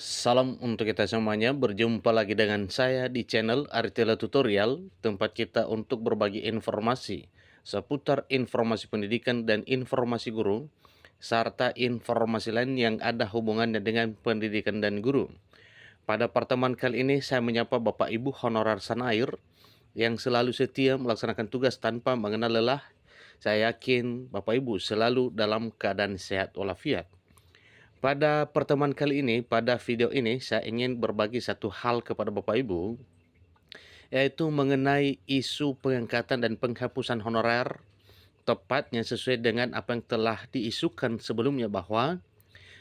Salam untuk kita semuanya, berjumpa lagi dengan saya di channel Aritela Tutorial, tempat kita untuk berbagi informasi seputar informasi pendidikan dan informasi guru, serta informasi lain yang ada hubungannya dengan pendidikan dan guru. Pada pertemuan kali ini, saya menyapa Bapak Ibu honorer Sanair yang selalu setia melaksanakan tugas tanpa mengenal lelah. Saya yakin Bapak Ibu selalu dalam keadaan sehat walafiat. Pada pertemuan kali ini, pada video ini, saya ingin berbagi satu hal kepada Bapak Ibu, yaitu mengenai isu pengangkatan dan penghapusan honorer, tepatnya sesuai dengan apa yang telah diisukan sebelumnya bahwa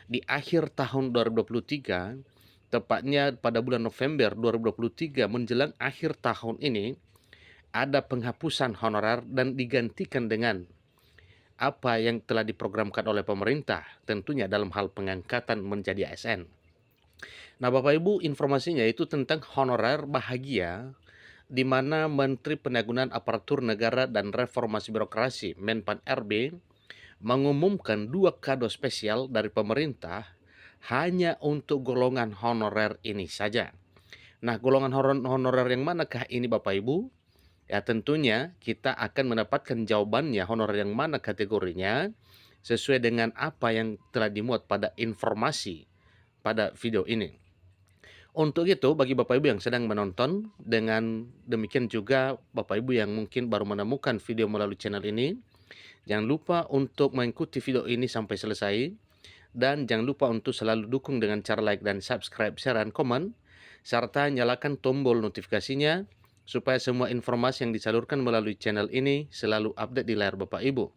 di akhir tahun 2023, tepatnya pada bulan November 2023 menjelang akhir tahun ini, ada penghapusan honorer dan digantikan dengan apa yang telah diprogramkan oleh pemerintah, tentunya dalam hal pengangkatan menjadi ASN. Nah, Bapak Ibu, informasinya itu tentang honorer bahagia, di mana Menteri Penanggulangan Aparatur Negara dan Reformasi Birokrasi Menpan RB mengumumkan dua kado spesial dari pemerintah hanya untuk golongan honorer ini saja. Nah, golongan honorer yang manakah ini Bapak Ibu? Ya, tentunya kita akan mendapatkan jawabannya honorer yang mana kategorinya sesuai dengan apa yang telah dimuat pada informasi pada video ini. Untuk itu, bagi Bapak Ibu yang sedang menonton, dengan demikian juga Bapak Ibu yang mungkin baru menemukan video melalui channel ini, jangan lupa untuk mengikuti video ini sampai selesai, dan jangan lupa untuk selalu dukung dengan cara like dan subscribe, share, dan komen, serta nyalakan tombol notifikasinya, supaya semua informasi yang disalurkan melalui channel ini selalu update di layar Bapak Ibu.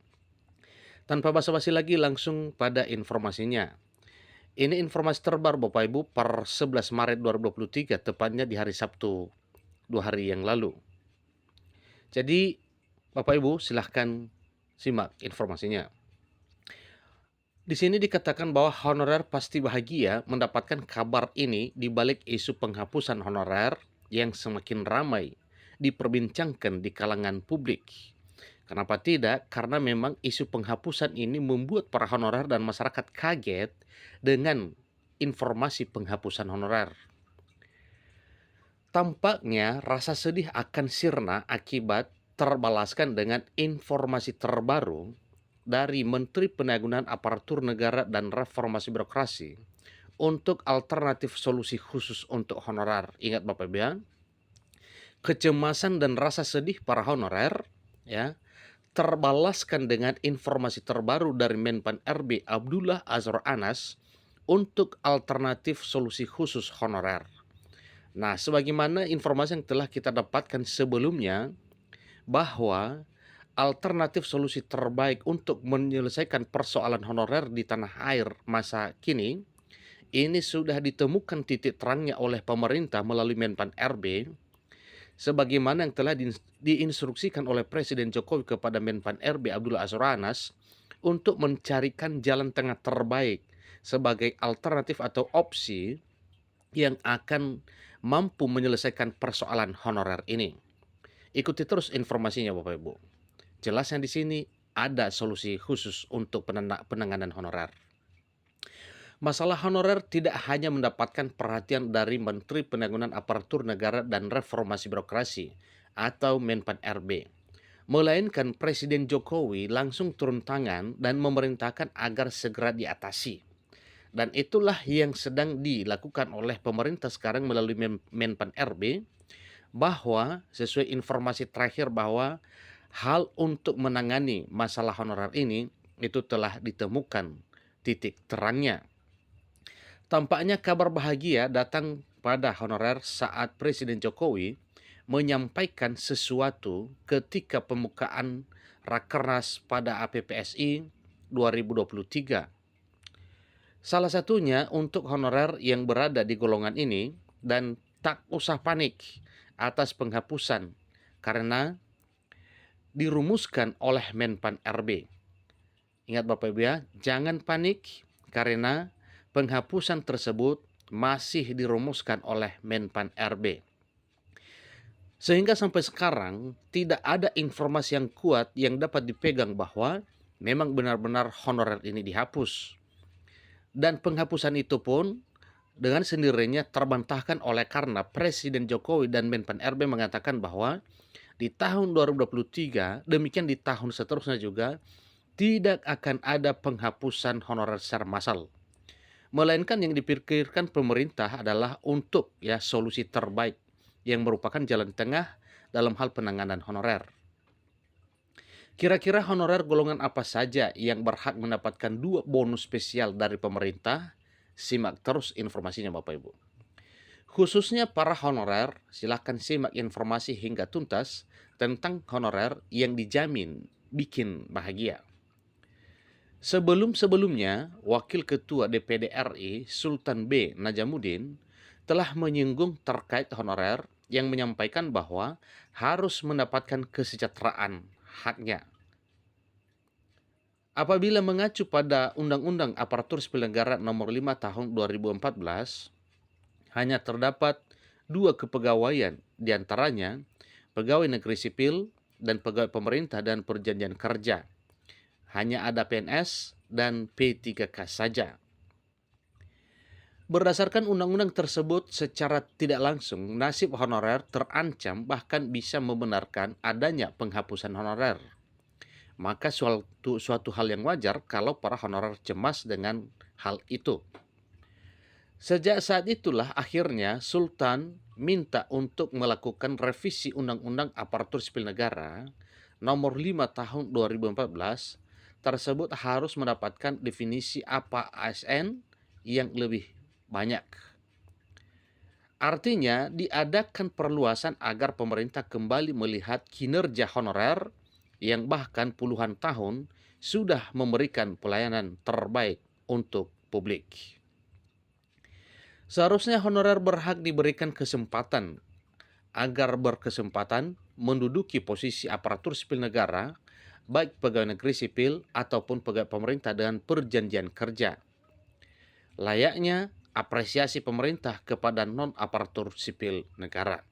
Tanpa basa-basi lagi, langsung pada informasinya. Ini informasi terbaru Bapak Ibu per 11 Maret 2023, tepatnya di hari Sabtu, 2 hari yang lalu. Jadi, Bapak Ibu silahkan simak informasinya. Di sini dikatakan bahwa honorer pasti bahagia mendapatkan kabar ini di balik isu penghapusan honorer yang semakin ramai diperbincangkan di kalangan publik. Kenapa tidak? Karena memang isu penghapusan ini membuat para honorer dan masyarakat kaget dengan informasi penghapusan honorer. Tampaknya rasa sedih akan sirna akibat terbalaskan dengan informasi terbaru dari Menteri Penanggulangan Aparatur Negara dan Reformasi Birokrasi untuk alternatif solusi khusus untuk honorer. Ingat Bapak Ibu ya, kecemasan dan rasa sedih para honorer ya terbalaskan dengan informasi terbaru dari Menpan RB Abdullah Azwar Anas untuk alternatif solusi khusus honorer. Nah, sebagaimana informasi yang telah kita dapatkan sebelumnya, bahwa alternatif solusi terbaik untuk menyelesaikan persoalan honorer di tanah air masa kini, ini sudah ditemukan titik terangnya oleh pemerintah melalui Menpan RB, sebagaimana yang telah diinstruksikan oleh Presiden Jokowi kepada Menpan RB Abdullah Azwar Anas untuk mencarikan jalan tengah terbaik sebagai alternatif atau opsi yang akan mampu menyelesaikan persoalan honorer ini. Ikuti terus informasinya Bapak Ibu. Jelasnya di sini ada solusi khusus untuk penanganan honorer. Masalah honorer tidak hanya mendapatkan perhatian dari Menteri Penanggulangan Aparatur Negara dan Reformasi Birokrasi atau Menpan RB, melainkan Presiden Jokowi langsung turun tangan dan memerintahkan agar segera diatasi. Dan itulah yang sedang dilakukan oleh pemerintah sekarang melalui Menpan RB, bahwa sesuai informasi terakhir bahwa hal untuk menangani masalah honorer ini itu telah ditemukan titik terangnya. Tampaknya kabar bahagia datang pada honorer saat Presiden Jokowi menyampaikan sesuatu ketika pembukaan Rakernas pada APPSI 2023. Salah satunya untuk honorer yang berada di golongan ini, dan tak usah panik atas penghapusan karena dirumuskan oleh Menpan RB. Ingat Bapak Ibu ya, jangan panik karena penghapusan tersebut masih dirumuskan oleh Menpan RB. Sehingga sampai sekarang tidak ada informasi yang kuat yang dapat dipegang bahwa memang benar-benar honorer ini dihapus. Dan penghapusan itu pun dengan sendirinya terbantahkan oleh karena Presiden Jokowi dan Menpan RB mengatakan bahwa di tahun 2023, demikian di tahun seterusnya juga, tidak akan ada penghapusan honorer secara massal. Melainkan yang dipikirkan pemerintah adalah untuk solusi terbaik yang merupakan jalan tengah dalam hal penanganan honorer. Kira-kira honorer golongan apa saja yang berhak mendapatkan 2 bonus spesial dari pemerintah? Simak terus informasinya Bapak Ibu. Khususnya para honorer, silakan simak informasi hingga tuntas tentang honorer yang dijamin bikin bahagia. Sebelum-sebelumnya, Wakil Ketua DPD RI Sultan B. Najamuddin telah menyinggung terkait honorer yang menyampaikan bahwa harus mendapatkan kesejahteraan haknya. Apabila mengacu pada Undang-Undang Aparatur Sipil Negara Nomor 5 Tahun 2014, hanya terdapat 2 kepegawaian, diantaranya pegawai negeri sipil dan pegawai pemerintah dan perjanjian kerja. Hanya ada PNS dan P3K saja. Berdasarkan undang-undang tersebut, secara tidak langsung nasib honorer terancam bahkan bisa membenarkan adanya penghapusan honorer. Maka suatu hal yang wajar kalau para honorer cemas dengan hal itu. Sejak saat itulah akhirnya Sultan minta untuk melakukan revisi Undang-Undang Aparatur Sipil Negara Nomor 5 Tahun 2014 tersebut harus mendapatkan definisi apa ASN yang lebih banyak. Artinya diadakan perluasan agar pemerintah kembali melihat kinerja honorer yang bahkan puluhan tahun sudah memberikan pelayanan terbaik untuk publik. Seharusnya honorer berhak diberikan kesempatan agar berkesempatan menduduki posisi aparatur sipil negara, baik pegawai negeri sipil ataupun pegawai pemerintah dengan perjanjian kerja. Layaknya apresiasi pemerintah kepada non-aparatur sipil negara.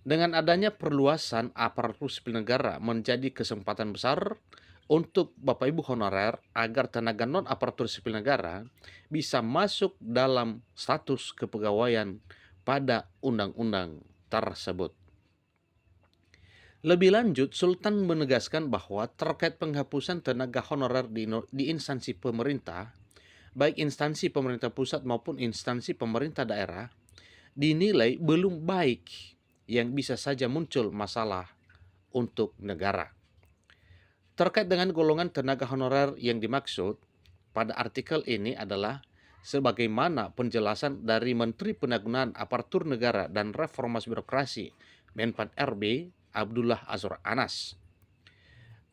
Dengan adanya perluasan aparatur sipil negara menjadi kesempatan besar untuk Bapak Ibu honorer agar tenaga non-aparatur sipil negara bisa masuk dalam status kepegawaian pada undang-undang tersebut. Lebih lanjut, Sultan menegaskan bahwa terkait penghapusan tenaga honorer di instansi pemerintah, baik instansi pemerintah pusat maupun instansi pemerintah daerah, dinilai belum baik yang bisa saja muncul masalah untuk negara. Terkait dengan golongan tenaga honorer yang dimaksud pada artikel ini adalah sebagaimana penjelasan dari Menteri Pendayagunaan Aparatur Negara dan Reformasi Birokrasi Menpan RB Abdullah Azwar Anas.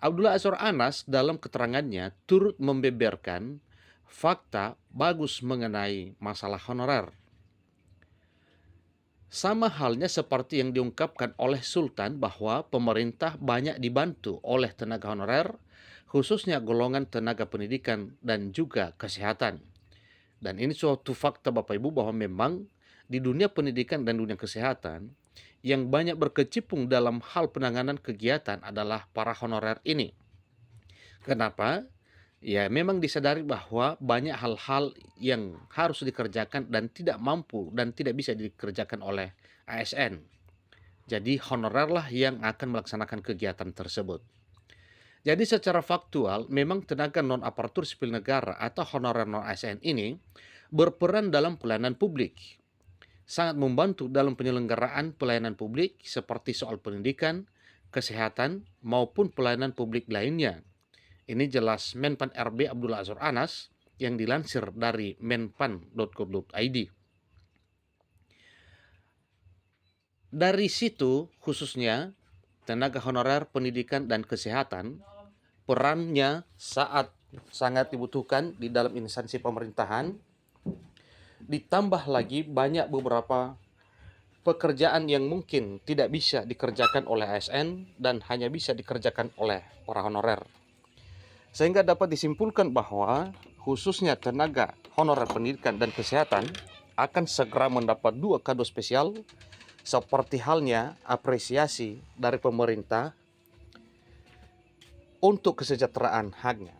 Abdullah Azwar Anas dalam keterangannya turut membeberkan fakta bagus mengenai masalah honorer. Sama halnya seperti yang diungkapkan oleh Sultan bahwa pemerintah banyak dibantu oleh tenaga honorer, khususnya golongan tenaga pendidikan dan juga kesehatan. Dan ini suatu fakta Bapak Ibu bahwa memang di dunia pendidikan dan dunia kesehatan yang banyak berkecimpung dalam hal penanganan kegiatan adalah para honorer ini. Kenapa? Ya memang disadari bahwa banyak hal-hal yang harus dikerjakan dan tidak mampu dan tidak bisa dikerjakan oleh ASN. Jadi honorerlah yang akan melaksanakan kegiatan tersebut. Jadi secara faktual memang tenaga non-aparatur sipil negara atau honorer non-ASN ini berperan dalam pelayanan publik. Sangat membantu dalam penyelenggaraan pelayanan publik seperti soal pendidikan, kesehatan, maupun pelayanan publik lainnya. Ini jelas Menpan RB Abdullah Azwar Anas yang dilansir dari menpan.go.id. Dari situ khususnya tenaga honorer pendidikan dan kesehatan perannya sangat dibutuhkan di dalam instansi pemerintahan. Ditambah lagi banyak beberapa pekerjaan yang mungkin tidak bisa dikerjakan oleh ASN dan hanya bisa dikerjakan oleh para honorer. Sehingga dapat disimpulkan bahwa khususnya tenaga honorer pendidikan dan kesehatan akan segera mendapat 2 kado spesial seperti halnya apresiasi dari pemerintah untuk kesejahteraan haknya.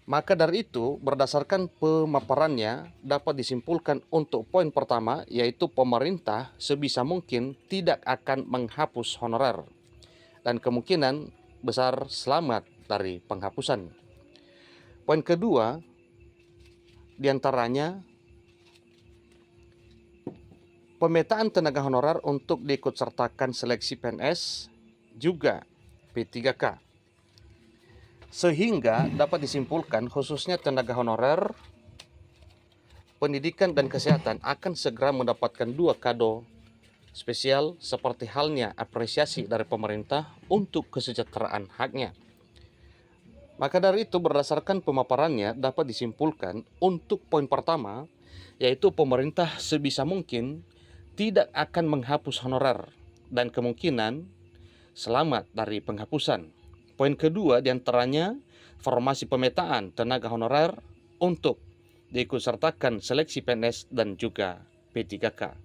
Maka dari itu, berdasarkan pemaparannya, dapat disimpulkan untuk poin pertama, yaitu pemerintah sebisa mungkin tidak akan menghapus honorer, dan kemungkinan besar selamat dari penghapusan. Poin kedua, diantaranya pemetaan tenaga honorer untuk diikutsertakan seleksi PNS, juga P3K. Sehingga dapat disimpulkan khususnya tenaga honorer, pendidikan dan kesehatan akan segera mendapatkan 2 kado spesial seperti halnya apresiasi dari pemerintah untuk kesejahteraan haknya. Maka dari itu, berdasarkan pemaparannya dapat disimpulkan untuk poin pertama, yaitu pemerintah sebisa mungkin tidak akan menghapus honorer dan kemungkinan selamat dari penghapusan. Poin kedua diantaranya formasi pemetaan tenaga honorer untuk diikutsertakan seleksi PNS dan juga P3K.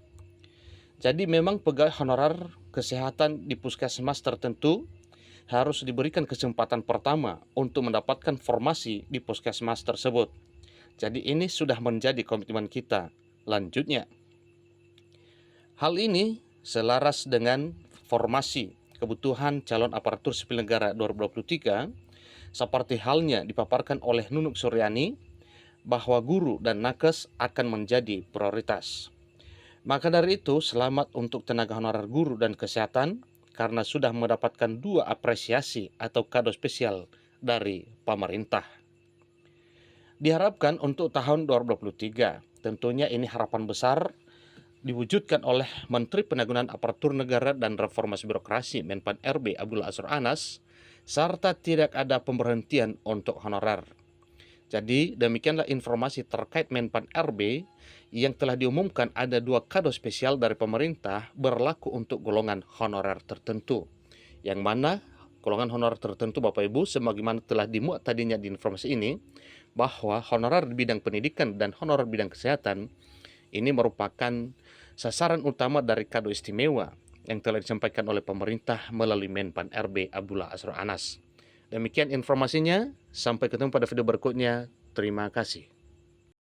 Jadi memang pegawai honorer kesehatan di puskesmas tertentu harus diberikan kesempatan pertama untuk mendapatkan formasi di puskesmas tersebut. Jadi ini sudah menjadi komitmen kita. Lanjutnya, hal ini selaras dengan formasi kebutuhan calon aparatur sipil negara 2023, seperti halnya dipaparkan oleh Nunuk Suryani, bahwa guru dan nakes akan menjadi prioritas. Maka dari itu, selamat untuk tenaga honorer guru dan kesehatan karena sudah mendapatkan 2 apresiasi atau kado spesial dari pemerintah. Diharapkan untuk tahun 2023, tentunya ini harapan besar diwujudkan oleh Menteri Penanggulangan Aparatur Negara dan Reformasi Birokrasi Menpan RB Abdullah Azwar Anas, serta tidak ada pemberhentian untuk honorer. Jadi demikianlah informasi terkait Menpan RB yang telah diumumkan ada 2 kado spesial dari pemerintah berlaku untuk golongan honorer tertentu. Yang mana golongan honorer tertentu Bapak Ibu, sebagaimana telah dimuat tadinya di informasi ini, bahwa honorer di bidang pendidikan dan honorer bidang kesehatan ini merupakan sasaran utama dari kado istimewa yang telah disampaikan oleh pemerintah melalui Menpan RB Abdullah Azwar Anas. Demikian informasinya, sampai ketemu pada video berikutnya. Terima kasih.